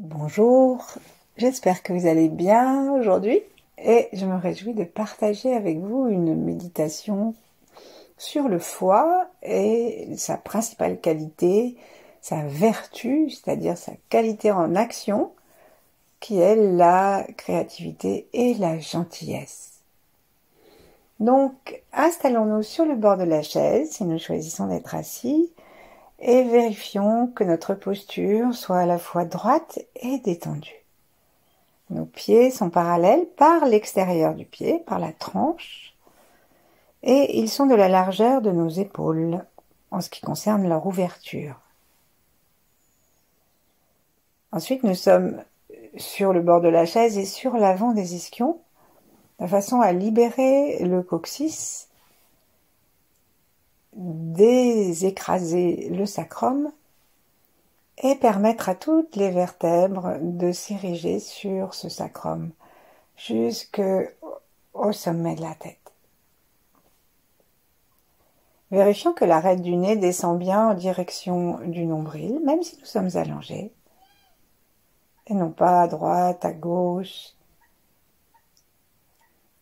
Bonjour, j'espère que vous allez bien aujourd'hui et je me réjouis de partager avec vous une méditation sur le foie et sa principale qualité, sa vertu, c'est-à-dire sa qualité en action, qui est la créativité et la gentillesse. Donc, installons-nous sur le bord de la chaise si nous choisissons d'être assis et vérifions que notre posture soit à la fois droite et détendue. Nos pieds sont parallèles par l'extérieur du pied, par la tranche, et ils sont de la largeur de nos épaules en ce qui concerne leur ouverture. Ensuite, nous sommes sur le bord de la chaise et sur l'avant des ischions, de façon à libérer le coccyx, désécraser le sacrum et permettre à toutes les vertèbres de s'ériger sur ce sacrum jusqu'au sommet de la tête. Vérifions que l'arête du nez descend bien en direction du nombril, même si nous sommes allongés, et non pas à droite, à gauche.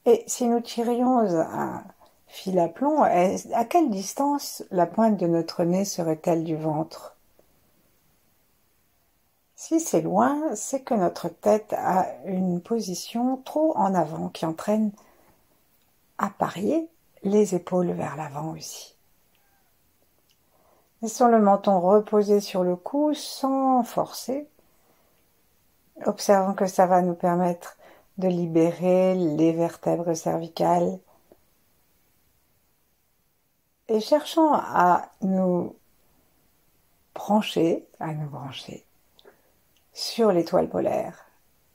Et si nous tirions un fil à plomb, à quelle distance la pointe de notre nez serait-elle du ventre? Si c'est loin, c'est que notre tête a une position trop en avant qui entraîne à parier les épaules vers l'avant aussi. Laissons le menton reposer sur le cou sans forcer. Observons que ça va nous permettre de libérer les vertèbres cervicales. Et cherchons à nous brancher sur l'étoile polaire,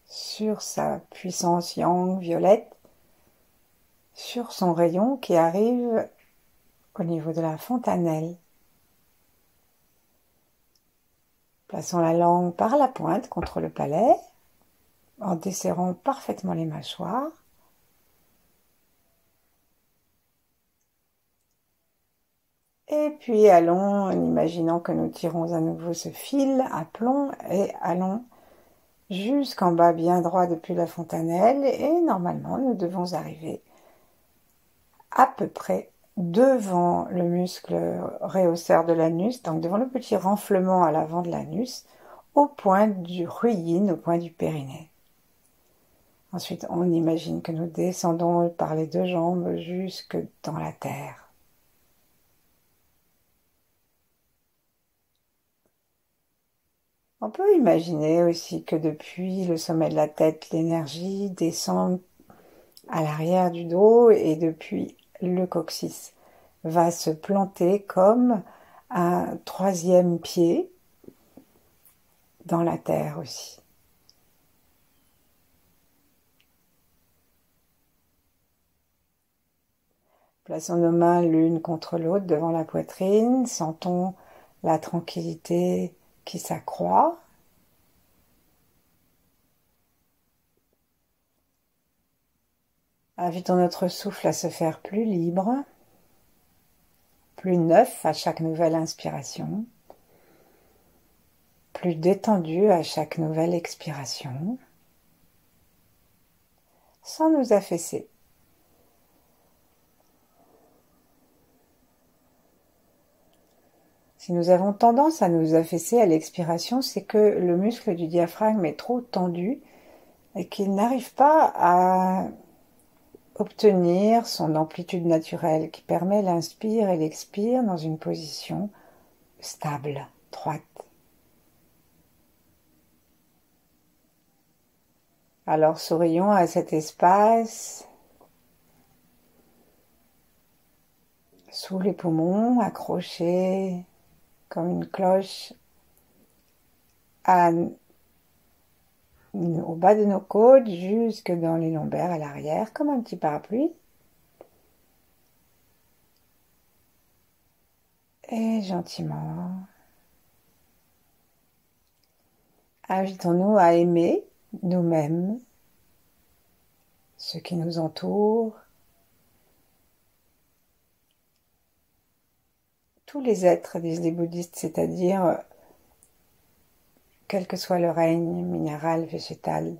sur sa puissance yang violette, sur son rayon qui arrive au niveau de la fontanelle. Plaçons la langue par la pointe contre le palais, en desserrant parfaitement les mâchoires. Et puis allons en imaginant que nous tirons à nouveau ce fil à plomb et allons jusqu'en bas bien droit depuis la fontanelle et normalement nous devons arriver à peu près devant le muscle rehausseur de l'anus, donc devant le petit renflement à l'avant de l'anus, au point du ruyin, au point du périnée. Ensuite, on imagine que nous descendons par les deux jambes jusque dans la terre. On peut imaginer aussi que depuis le sommet de la tête, l'énergie descend à l'arrière du dos et depuis le coccyx va se planter comme un troisième pied dans la terre aussi. Plaçons nos mains l'une contre l'autre devant la poitrine, sentons la tranquillité qui s'accroît. Invitons notre souffle à se faire plus libre, plus neuf à chaque nouvelle inspiration, plus détendu à chaque nouvelle expiration, sans nous affaisser. Si nous avons tendance à nous affaisser à l'expiration, c'est que le muscle du diaphragme est trop tendu et qu'il n'arrive pas à obtenir son amplitude naturelle qui permet l'inspire et l'expire dans une position stable, droite. Alors sourions à cet espace sous les poumons, accrochés comme une cloche au bas de nos côtes, jusque dans les lombaires à l'arrière, comme un petit parapluie. Et gentiment, invitons-nous à aimer nous-mêmes, ce qui nous entoure, tous les êtres, disent les bouddhistes, c'est-à-dire quel que soit le règne minéral, végétal,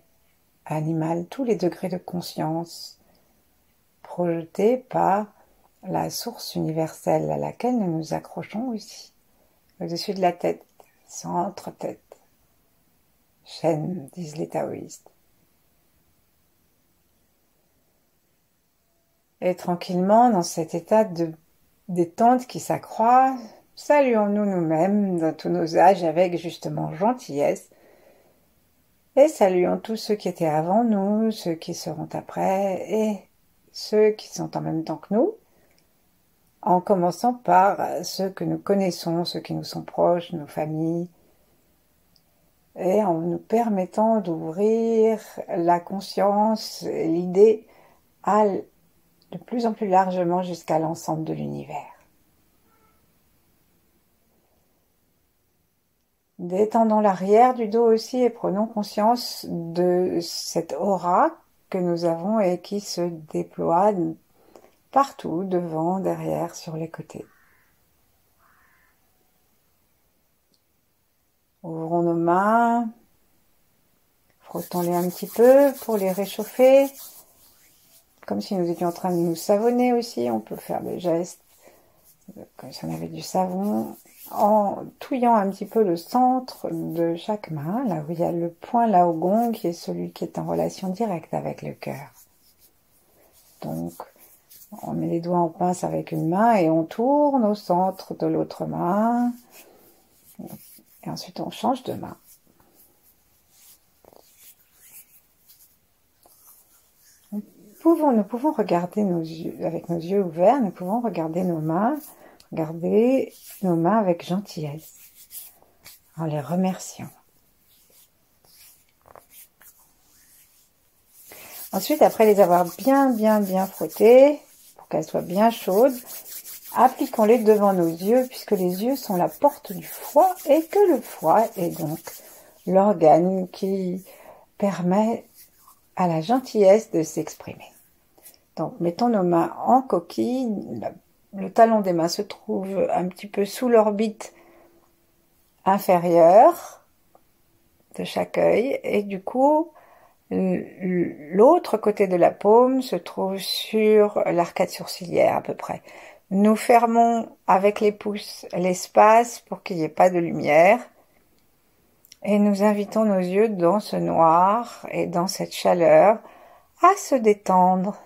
animal, tous les degrés de conscience projetés par la source universelle à laquelle nous nous accrochons aussi, au-dessus de la tête, centre-tête, chaîne, disent les taoïstes. Et tranquillement, dans cet état de détente qui s'accroît, saluons-nous nous-mêmes dans tous nos âges avec justement gentillesse et saluons tous ceux qui étaient avant nous, ceux qui seront après et ceux qui sont en même temps que nous, en commençant par ceux que nous connaissons, ceux qui nous sont proches, nos familles, et en nous permettant d'ouvrir la conscience et l'idée à de plus en plus largement jusqu'à l'ensemble de l'univers. Détendons l'arrière du dos aussi et prenons conscience de cette aura que nous avons et qui se déploie partout, devant, derrière, sur les côtés. Ouvrons nos mains, frottons-les un petit peu pour les réchauffer, comme si nous étions en train de nous savonner aussi. On peut faire des gestes comme si on avait du savon, en touillant un petit peu le centre de chaque main, là où il y a le point Lao Gong, qui est celui qui est en relation directe avec le cœur. Donc, on met les doigts en pince avec une main et on tourne au centre de l'autre main. Et ensuite, on change de main. Nous pouvons regarder nos yeux, avec nos yeux ouverts, nous pouvons regarder nos mains avec gentillesse, en les remerciant. Ensuite, après les avoir bien frottées, pour qu'elles soient bien chaudes, appliquons-les devant nos yeux, puisque les yeux sont la porte du foie, et que le foie est donc l'organe qui permet à la gentillesse de s'exprimer. Donc, mettons nos mains en coquille. Le talon des mains se trouve un petit peu sous l'orbite inférieure de chaque œil. Et du coup, l'autre côté de la paume se trouve sur l'arcade sourcilière à peu près. Nous fermons avec les pouces l'espace pour qu'il n'y ait pas de lumière. Et nous invitons nos yeux dans ce noir et dans cette chaleur à se détendre.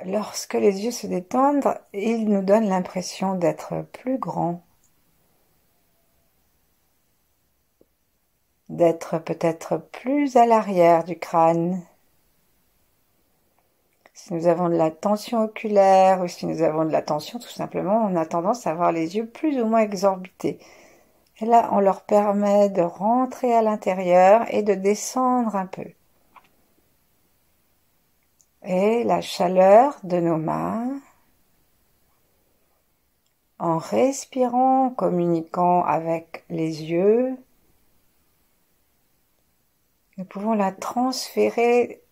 Lorsque les yeux se détendent, ils nous donnent l'impression d'être plus grands, d'être peut-être plus à l'arrière du crâne. Si nous avons de la tension oculaire ou si nous avons de la tension tout simplement, on a tendance à avoir les yeux plus ou moins exorbités. Et là, on leur permet de rentrer à l'intérieur et de descendre un peu. Et la chaleur de nos mains, en respirant, en communiquant avec les yeux, nous pouvons la transférer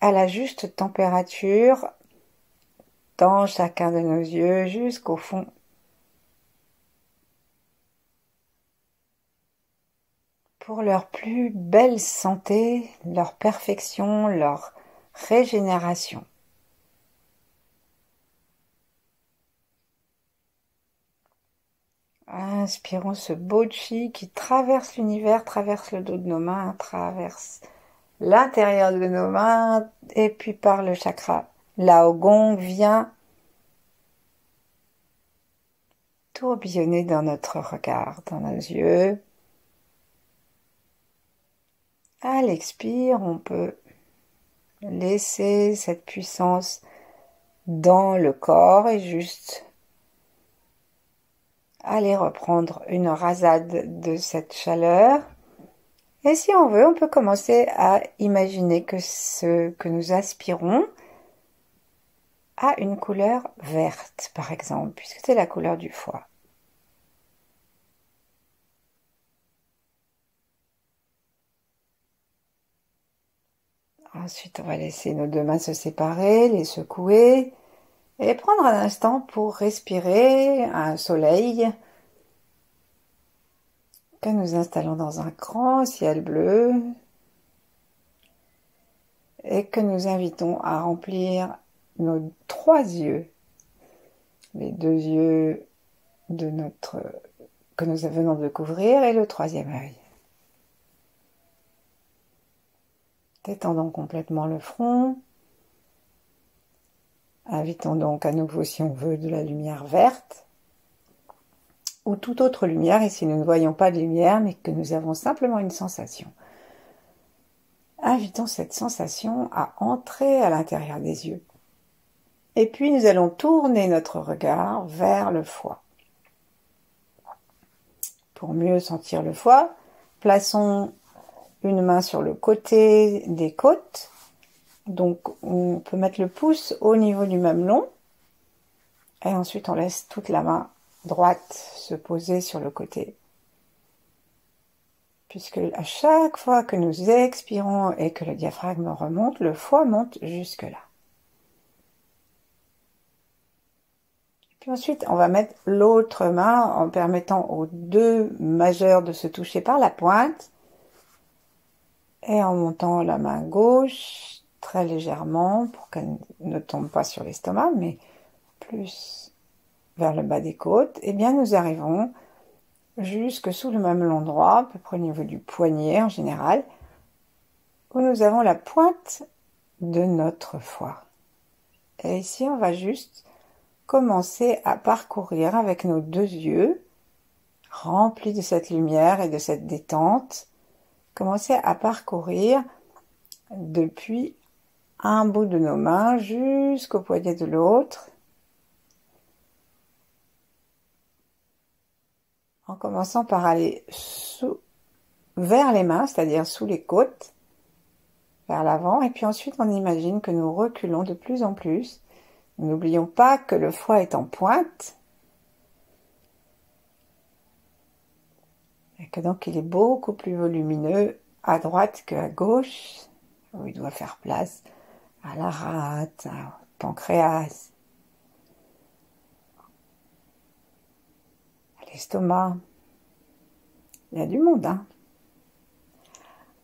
à la juste température dans chacun de nos yeux jusqu'au fond. Pour leur plus belle santé, leur perfection, leur régénération. Inspirons ce beau chi qui traverse l'univers, traverse le dos de nos mains, traverse l'intérieur de nos mains et puis par le chakra Lao Gong vient tourbillonner dans notre regard, dans nos yeux. À l'expire, on peut laisser cette puissance dans le corps et juste aller reprendre une rasade de cette chaleur. Et si on veut, on peut commencer à imaginer que ce que nous aspirons a une couleur verte, par exemple, puisque c'est la couleur du foie. Ensuite, on va laisser nos deux mains se séparer, les secouer et prendre un instant pour respirer un soleil que nous installons dans un grand ciel bleu et que nous invitons à remplir nos 3 yeux, les 2 yeux que nous venons de couvrir et le 3e œil. Détendons complètement le front. Invitons donc à nouveau, si on veut, de la lumière verte ou toute autre lumière, et si nous ne voyons pas de lumière, mais que nous avons simplement une sensation. Invitons cette sensation à entrer à l'intérieur des yeux. Et puis nous allons tourner notre regard vers le foie. Pour mieux sentir le foie, plaçons une main sur le côté des côtes. Donc on peut mettre le pouce au niveau du mamelon. Et ensuite on laisse toute la main droite se poser sur le côté. Puisque à chaque fois que nous expirons et que le diaphragme remonte, le foie monte jusque-là. Puis ensuite, on va mettre l'autre main en permettant aux 2 majeurs de se toucher par la pointe et en montant la main gauche très légèrement pour qu'elle ne tombe pas sur l'estomac, mais plus vers le bas des côtes. Et bien, nous arrivons jusque sous le mamelon droit, à peu près au niveau du poignet en général, où nous avons la pointe de notre foie. Et ici, on va juste commencer à parcourir avec nos 2 yeux, remplis de cette lumière et de cette détente, commencer à parcourir depuis un bout de nos mains jusqu'au poignet de l'autre, en commençant par aller vers les mains, c'est-à-dire sous les côtes, vers l'avant, et puis ensuite on imagine que nous reculons de plus en plus. N'oublions pas que le foie est en pointe, et que donc il est beaucoup plus volumineux à droite qu'à gauche, où il doit faire place à la rate, au pancréas, à l'estomac. Il y a du monde, hein.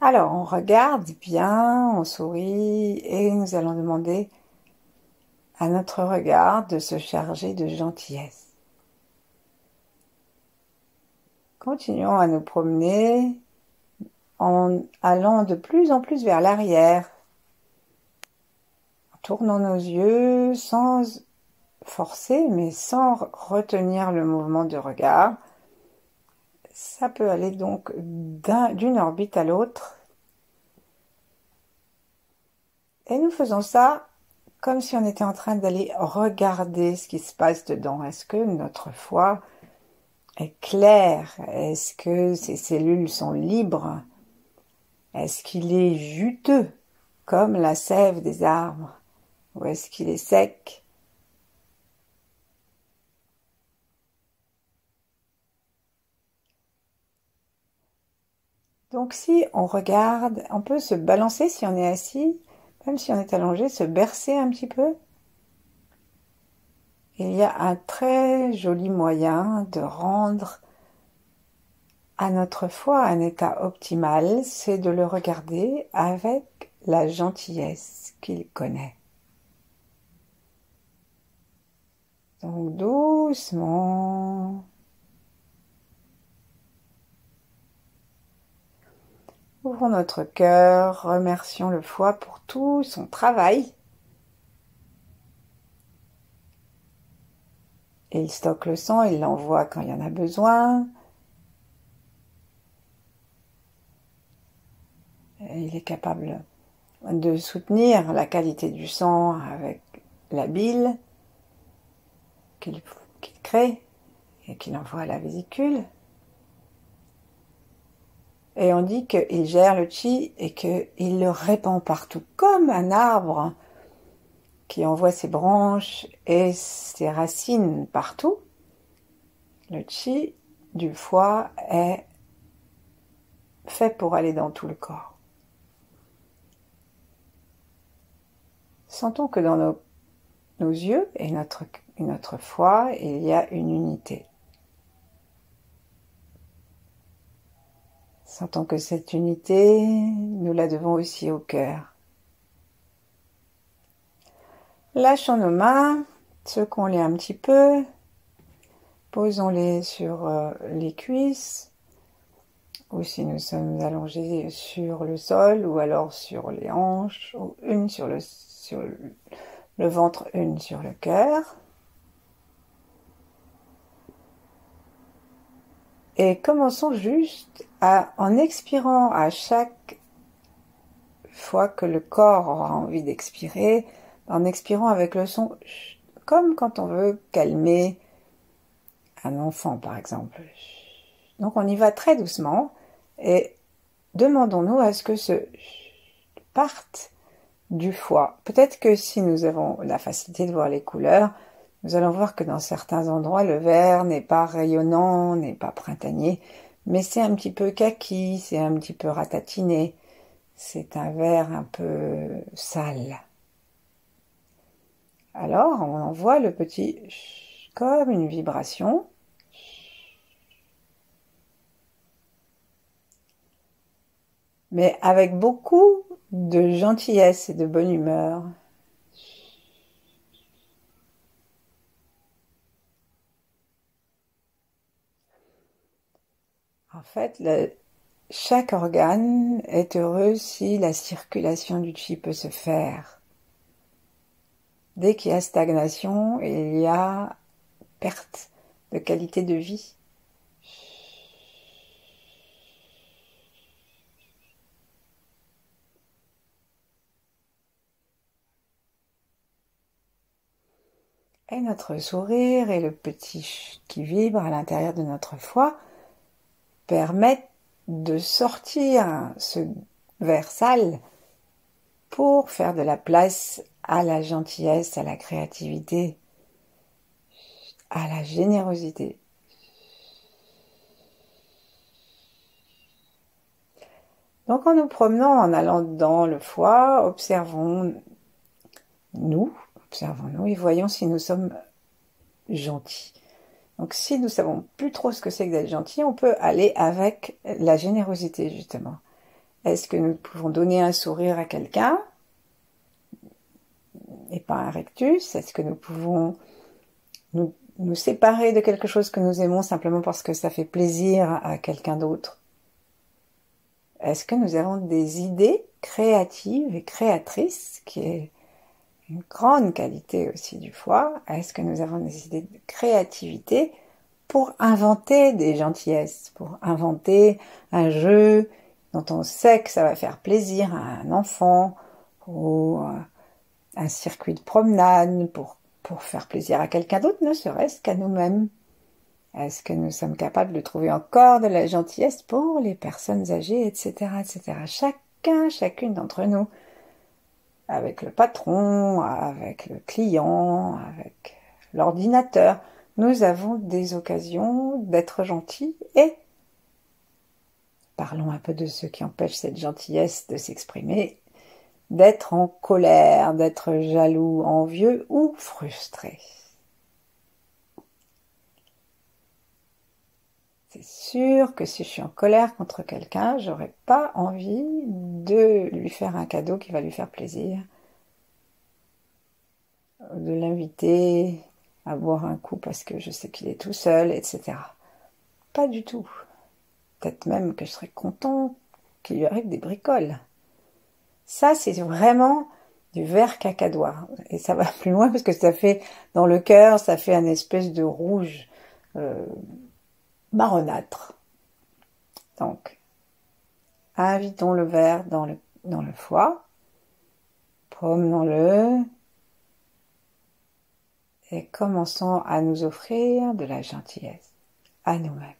Alors, on regarde bien, on sourit, et nous allons demander à notre regard de se charger de gentillesse. Continuons à nous promener en allant de plus en plus vers l'arrière, en tournant nos yeux sans forcer, mais sans retenir le mouvement du regard. Ça peut aller donc d'une orbite à l'autre. Et nous faisons ça comme si on était en train d'aller regarder ce qui se passe dedans. Est-ce que notre foie est clair? Est-ce que ses cellules sont libres? Est-ce qu'il est juteux comme la sève des arbres? Ou est-ce qu'il est sec? Donc si on regarde, on peut se balancer si on est assis, même si on est allongé, se bercer un petit peu. Il y a un très joli moyen de rendre à notre foie un état optimal, c'est de le regarder avec la gentillesse qu'il connaît. Donc doucement, ouvrons notre cœur, remercions le foie pour tout son travail. Il stocke le sang, il l'envoie quand il y en a besoin. Et il est capable de soutenir la qualité du sang avec la bile qu'il crée et qu'il envoie à la vésicule. Et on dit qu'il gère le chi et qu'il le répand partout, comme un arbre qui envoie ses branches et ses racines partout. Le chi du foie est fait pour aller dans tout le corps. Sentons que dans nos yeux et notre foie, il y a une unité. Sentons que cette unité, nous la devons aussi au cœur. Lâchons nos mains, secouons-les un petit peu, posons-les sur les cuisses, ou si nous sommes allongés sur le sol, ou alors sur les hanches, ou une sur le ventre, une sur le cœur. Et commençons juste en expirant à chaque fois que le corps aura envie d'expirer, en expirant avec le son, comme quand on veut calmer un enfant par exemple. Donc on y va très doucement et demandons-nous à ce que ce parte du foie. Peut-être que si nous avons la facilité de voir les couleurs, nous allons voir que dans certains endroits, le vert n'est pas rayonnant, n'est pas printanier, mais c'est un petit peu kaki, c'est un petit peu ratatiné, c'est un vert un peu sale. Alors, on envoie le petit comme une vibration. Mais avec beaucoup de gentillesse et de bonne humeur. En fait, chaque organe est heureux si la circulation du chi peut se faire. Dès qu'il y a stagnation, il y a perte de qualité de vie. Et notre sourire et le petit ch qui vibre à l'intérieur de notre foie permettent de sortir ce verre sale pour faire de la place à la gentillesse, à la créativité, à la générosité. Donc en nous promenant, en allant dans le foie, observons-nous et voyons si nous sommes gentils. Donc si nous savons plus trop ce que c'est que d'être gentil, on peut aller avec la générosité justement. Est-ce que nous pouvons donner un sourire à quelqu'un et pas un rectus? Est-ce que nous pouvons nous séparer de quelque chose que nous aimons simplement parce que ça fait plaisir à quelqu'un d'autre? Est-ce que nous avons des idées créatives et créatrices, qui est une grande qualité aussi du foie? Est-ce que nous avons des idées de créativité pour inventer des gentillesses, pour inventer un jeu dont on sait que ça va faire plaisir à un enfant, ou un circuit de promenade pour faire plaisir à quelqu'un d'autre, ne serait-ce qu'à nous-mêmes? Est-ce que nous sommes capables de trouver encore de la gentillesse pour les personnes âgées, etc., etc. Chacune d'entre nous, avec le patron, avec le client, avec l'ordinateur, nous avons des occasions d'être gentils et parlons un peu de ce qui empêche cette gentillesse de s'exprimer, d'être en colère, d'être jaloux, envieux ou frustré. C'est sûr que si je suis en colère contre quelqu'un, j'aurais pas envie de lui faire un cadeau qui va lui faire plaisir, de l'inviter à boire un coup parce que je sais qu'il est tout seul, etc. Pas du tout. Peut-être même que je serais content qu'il lui arrive des bricoles. Ça, c'est vraiment du vert cacadois. Et ça va plus loin parce que ça fait, dans le cœur, ça fait un espèce de rouge marronâtre. Donc, invitons le vert dans le foie, promenons-le et commençons à nous offrir de la gentillesse à nous-mêmes.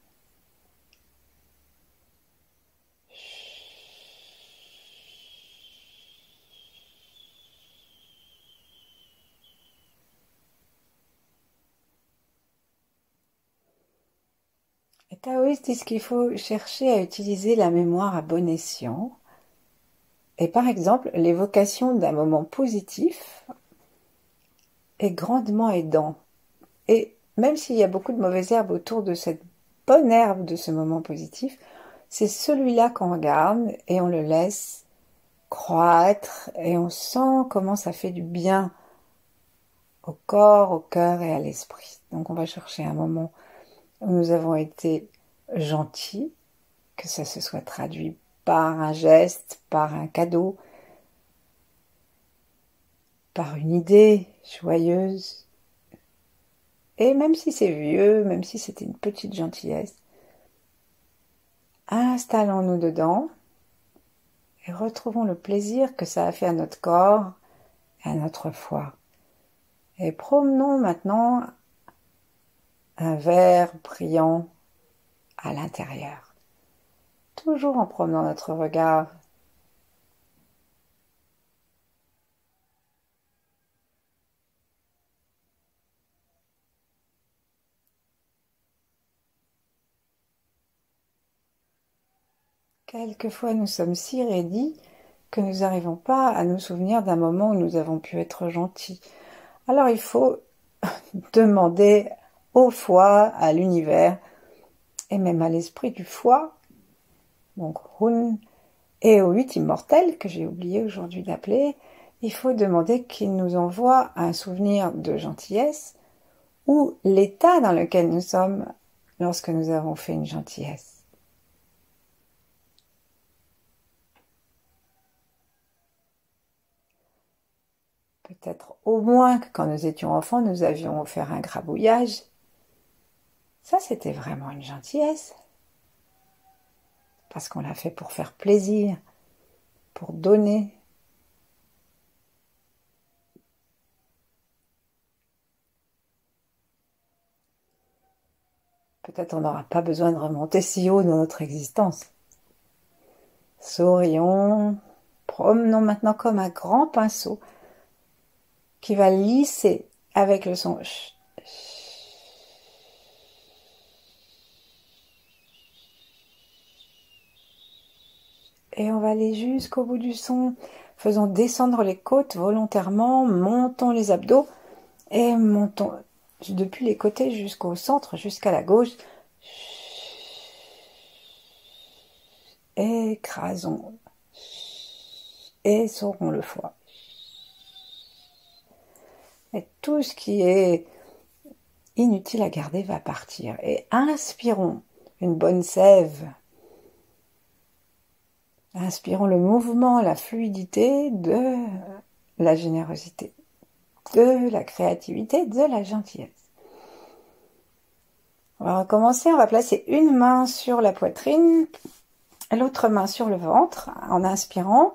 Les taoïstes disent qu'il faut chercher à utiliser la mémoire à bon escient. Et par exemple, l'évocation d'un moment positif est grandement aidant. Et même s'il y a beaucoup de mauvaises herbes autour de cette bonne herbe de ce moment positif, c'est celui-là qu'on regarde et on le laisse croître et on sent comment ça fait du bien au corps, au cœur et à l'esprit. Donc on va chercher un moment où nous avons été gentils, que ça se soit traduit par un geste, par un cadeau, par une idée joyeuse. Et même si c'est vieux, même si c'était une petite gentillesse, installons-nous dedans et retrouvons le plaisir que ça a fait à notre corps et à notre foi. Et promenons maintenant un verre brillant à l'intérieur, toujours en promenant notre regard. Quelquefois nous sommes si raidis que nous n'arrivons pas à nous souvenir d'un moment où nous avons pu être gentils. Alors il faut demander au foie, à l'univers, et même à l'esprit du foie, donc Hun, et aux 8 immortels, que j'ai oublié aujourd'hui d'appeler, il faut demander qu'ils nous envoient un souvenir de gentillesse ou l'état dans lequel nous sommes lorsque nous avons fait une gentillesse. Peut-être au moins que quand nous étions enfants, nous avions offert un grabouillage. Ça, c'était vraiment une gentillesse. Parce qu'on l'a fait pour faire plaisir, pour donner. Peut-être on n'aura pas besoin de remonter si haut dans notre existence. Sourions, promenons maintenant comme un grand pinceau qui va lisser avec le son ch. Et on va aller jusqu'au bout du son. Faisons descendre les côtes volontairement, montons les abdos et montons depuis les côtés jusqu'au centre, jusqu'à la gauche. Écrasons et saurons le foie. Et tout ce qui est inutile à garder va partir. Et inspirons une bonne sève. Inspirons le mouvement, la fluidité de la générosité, de la créativité, de la gentillesse. On va recommencer, on va placer une main sur la poitrine, l'autre main sur le ventre en inspirant.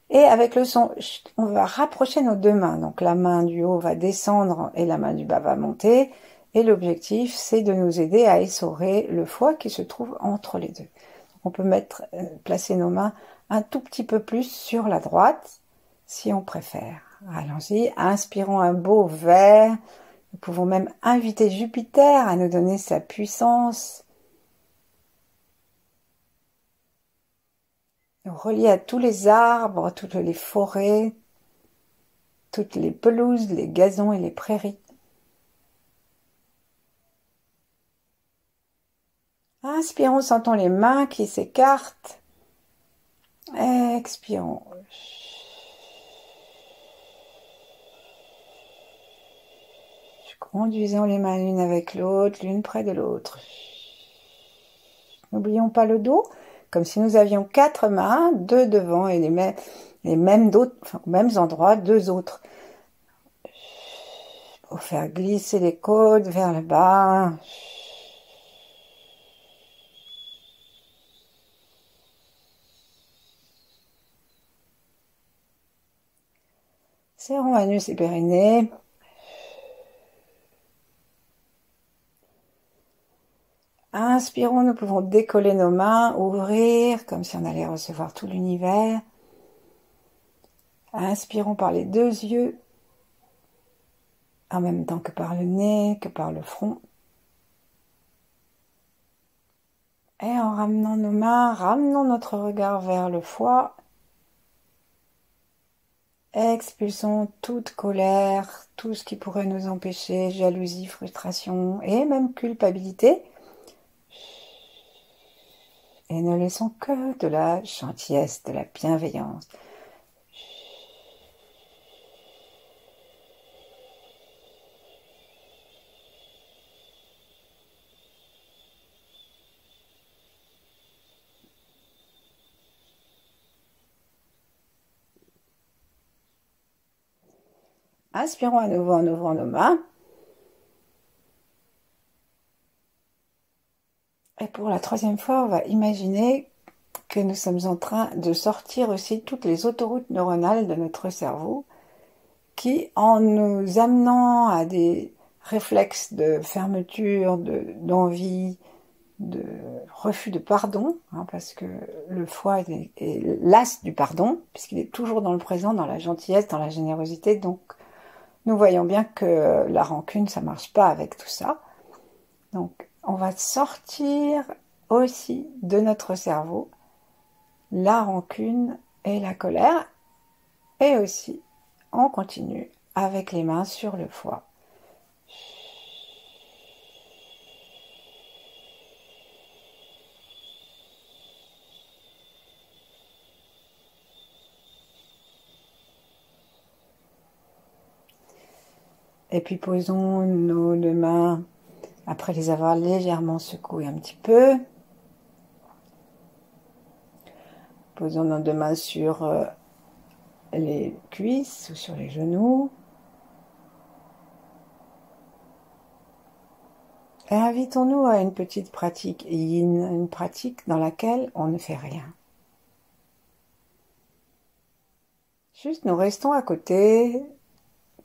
Et avec le son, on va rapprocher nos deux mains. Donc la main du haut va descendre et la main du bas va monter. Et l'objectif, c'est de nous aider à essorer le foie qui se trouve entre les deux. On peut placer nos mains un tout petit peu plus sur la droite, si on préfère. Allons-y, inspirons un beau verre. Nous pouvons même inviter Jupiter à nous donner sa puissance. Relié à tous les arbres, toutes les forêts, toutes les pelouses, les gazons et les prairies. Inspirons, sentons les mains qui s'écartent. Expirons. Conduisons les mains l'une avec l'autre, l'une près de l'autre. N'oublions pas le dos, comme si nous avions 4 mains, 2 devant et les mêmes aux mêmes endroits, 2 autres. Pour faire glisser les côtes vers le bas. Serrons anus et périnée. Inspirons, nous pouvons décoller nos mains, ouvrir comme si on allait recevoir tout l'univers. Inspirons par les 2 yeux, en même temps que par le nez, que par le front. Et en ramenant nos mains, ramenons notre regard vers le foie. Expulsons toute colère, tout ce qui pourrait nous empêcher, jalousie, frustration et même culpabilité. et ne laissons que de la gentillesse, de la bienveillance. Inspirons à nouveau en ouvrant nos mains. Et pour la troisième fois, on va imaginer que nous sommes en train de sortir aussi toutes les autoroutes neuronales de notre cerveau qui, en nous amenant à des réflexes de fermeture, d'envie, de refus de pardon, hein, parce que le foie est l'as du pardon, puisqu'il est toujours dans le présent, dans la gentillesse, dans la générosité. Donc, nous voyons bien que la rancune, ça marche pas avec tout ça. Donc, on va sortir aussi de notre cerveau la rancune et la colère, et aussi, on continue avec les mains sur le foie. Et puis posons nos deux mains, après les avoir légèrement secouées un petit peu. Posons nos deux mains sur les cuisses ou sur les genoux. Et invitons-nous à une petite pratique yin, une pratique dans laquelle on ne fait rien. Juste nous restons à côté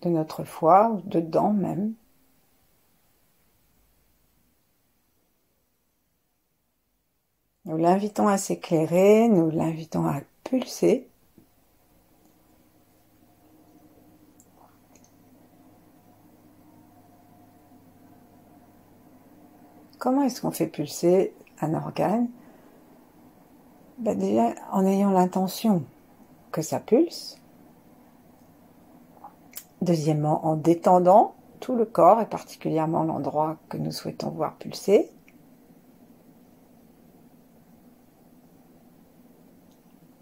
de notre foie, ou dedans même. Nous l'invitons à s'éclairer, nous l'invitons à pulser. Comment est-ce qu'on fait pulser un organe? Déjà, en ayant l'intention que ça pulse. Deuxièmement, en détendant tout le corps, et particulièrement l'endroit que nous souhaitons voir pulser.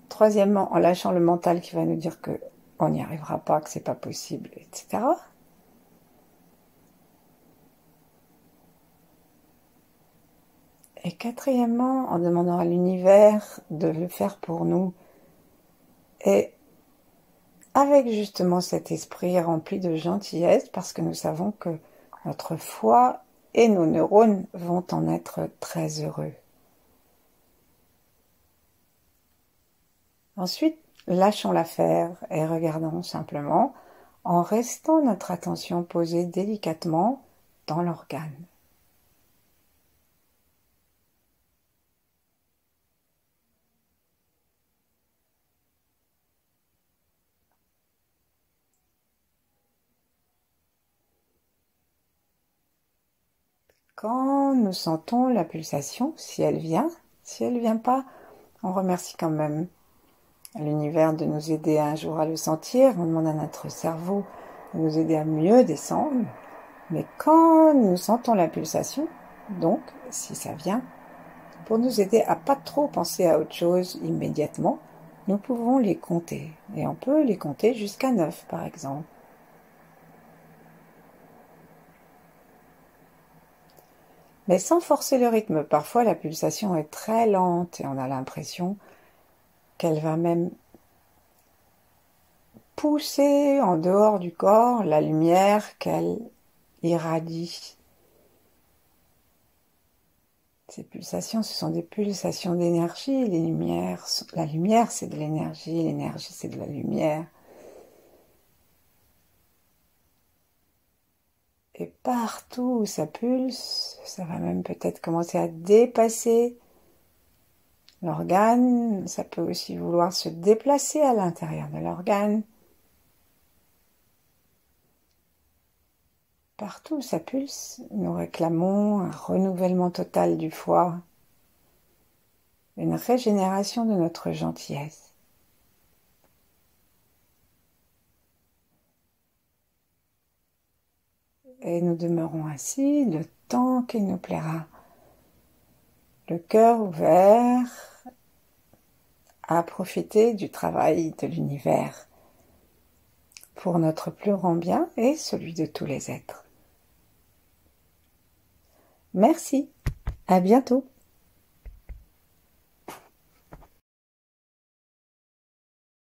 Troisièmement, en lâchant le mental qui va nous dire que on n'y arrivera pas, que c'est pas possible, etc. Et quatrièmement, en demandant à l'univers de le faire pour nous. Et avec justement cet esprit rempli de gentillesse, parce que nous savons que notre foi et nos neurones vont en être très heureux. Ensuite, lâchons l'affaire et regardons simplement en restant notre attention posée délicatement dans l'organe. Quand nous sentons la pulsation, si elle vient pas, on remercie quand même l'univers de nous aider un jour à le sentir. On demande à notre cerveau de nous aider à mieux descendre. Mais quand nous sentons la pulsation, donc si ça vient, pour nous aider à pas trop penser à autre chose immédiatement, nous pouvons les compter. Et on peut les compter jusqu'à 9 par exemple. Mais sans forcer le rythme. Parfois la pulsation est très lente et on a l'impression qu'elle va même pousser en dehors du corps la lumière qu'elle irradie. Ces pulsations, ce sont des pulsations d'énergie. La lumière, c'est de l'énergie. L'énergie, c'est de la lumière. Et partout où ça pulse, ça va même peut-être commencer à dépasser l'organe. Ça peut aussi vouloir se déplacer à l'intérieur de l'organe. Partout où ça pulse, nous réclamons un renouvellement total du foie, une régénération de notre gentillesse. Et nous demeurons ainsi le temps qu'il nous plaira, le cœur ouvert à profiter du travail de l'univers pour notre plus grand bien et celui de tous les êtres. Merci, à bientôt.